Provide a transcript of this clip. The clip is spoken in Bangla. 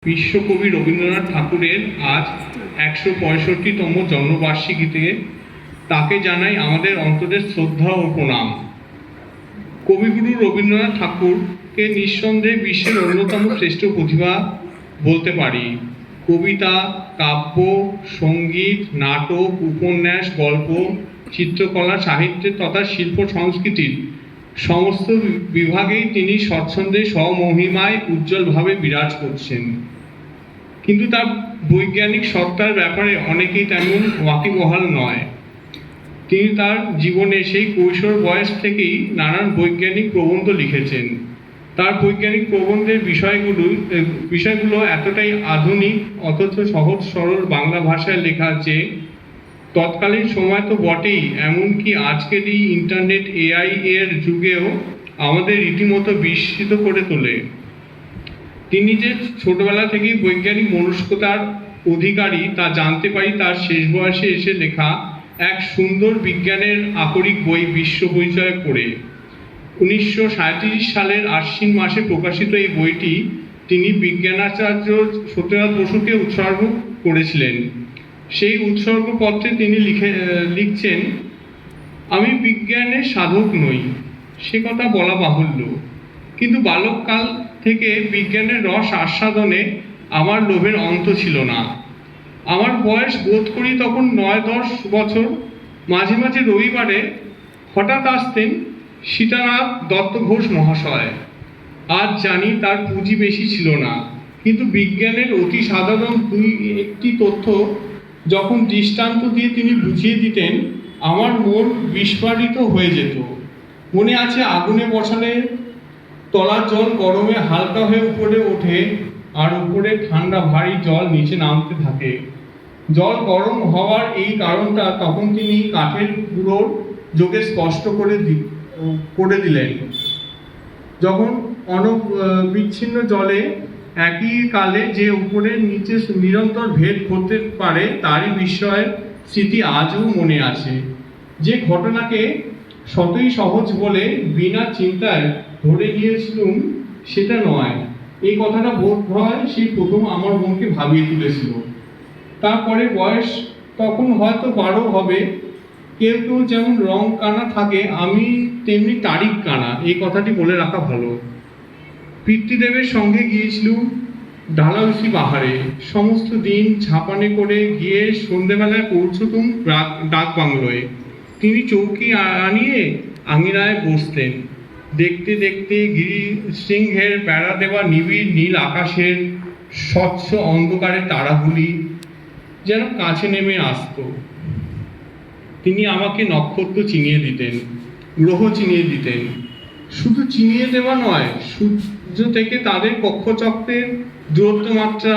বিশ্বকবি রবীন্দ্রনাথ ঠাকুরের আজ ১৬৫তম জন্মবার্ষিকীতে তাকে জানাই আমাদের অন্তরের শ্রদ্ধা ও প্রণাম। কবিগুরু রবীন্দ্রনাথ ঠাকুরকে নিঃসন্দেহে বিশ্বের অন্যতম শ্রেষ্ঠ প্রতিভা বলতে পারি। কবিতা, কাব্য, সঙ্গীত, নাটক, উপন্যাস, গল্প, চিত্রকলা, সাহিত্য তথা শিল্প সংস্কৃতির সমস্ত বিভাগেই তিনি স্বচ্ছন্দে স্বমহিমায় উজ্জ্বলভাবে বিরাজ করছেন। কিন্তু তার বৈজ্ঞানিক সত্তার ব্যাপারে অনেকেই তেমন ওয়াকিবহাল নয়। তিনি তার জীবনে সেই কৈশোর বয়স থেকেই নানান বৈজ্ঞানিক প্রবন্ধ লিখেছেন। তার বৈজ্ঞানিক প্রবন্ধের বিষয়গুলো এতটাই আধুনিক অথচ সহজ সরল বাংলা ভাষায় লেখা যে তৎকালীন সময় তো বটেই, এমনকি আজকের এই ইন্টারনেট এআই এর যুগেও আমাদের রীতিমতো বিস্মিত করে তোলে। তিনি যে ছোটবেলা থেকেই বৈজ্ঞানিক মনস্কতার অধিকারী তা জানতে পারি তার শেষ বয়সে এসে লেখা এক সুন্দর বিজ্ঞানের আকরিক বই বিশ্ব পরিচয় পড়ে। ১৯৩৭ সালের আশ্বিন মাসে প্রকাশিত এই বইটি তিনি বিজ্ঞানাচার্য সত্যনাথ বসুকে উৎসর্গ করেছিলেন। সেই উৎসর্গপত্রে তিনি লিখছেন, আমি বিজ্ঞানের সাধক নই, সে কথা বলা বাহুল্য, কিন্তু বালককাল থেকে বিজ্ঞানের রস আস্বাদনে আমার লোভের অন্ত ছিল না। আমার বয়স বোধ করি তখন ৯-১০ বছর। মাঝে মাঝে রবিবারে হঠাৎ আসতেন সীতানাথ দত্ত ঘোষ মহাশয়। আজ জানি তার পুঁজি বেশি ছিল না, কিন্তু বিজ্ঞানের অতি সাধারণ একটি তথ্য যখন দৃষ্টান্ত দিয়ে তিনি বুঝিয়ে দিতেন, আমার মন বিস্ফারিত হয়ে যেত। মনে আছে, আগুনে বসালে তলার জল গরমে হালকা হয়ে উপরে ওঠে আর উপরে ঠান্ডা ভারী জল নিচে নামতে থাকে। জল গরম হওয়ার এই কারণটা তখন তিনি কাঠের গুঁড়োর যোগে স্পষ্ট করে দিলেন। যখন অনবিচ্ছিন্ন জলে একই কালে যে উপরে নিচে নিরন্তর ভেদ করতে পারে তারই বিস্ময়ের স্মৃতি আজও মনে আছে। যে ঘটনাকে শতই সহজ বলে বিনা চিন্তায় ধরে নিয়েছিলুম সেটা নয়, এই কথাটা বোধ হয় সেই প্রথম আমার মনকে ভাবিয়ে তুলেছিল। তারপরে বয়স তখন হয়তো ১২ হবে। কেউ কেউ যেমন রং কানা থাকে, আমি তেমনি তারিখ কানা, এই কথাটি বলে রাখা ভালো। পিতৃদেবের সঙ্গে গিয়েছিলুম ডালহৌসি পাহাড়ে। সমস্ত দিন ঝাঁপানে করে গিয়ে সন্ধেবেলায় পৌঁছতুম ডাক বাংলোয়। তিনি চৌকি আনিয়ে আঙিনায় বসতেন। দেখতে দেখতে গিরিশৃঙ্গের বেড়া দেওয়া নিবিড় নীল আকাশের স্বচ্ছ অন্ধকারে তারাগুলি যেন কাছে নেমে আসত। তিনি আমাকে নক্ষত্র চিনিয়ে দিতেন, গ্রহ চিনিয়ে দিতেন। শুধু চিনিয়ে দেওয়া নয়, সূর্য থেকে তাদের কক্ষচক্রের দূরত্ব মাত্রা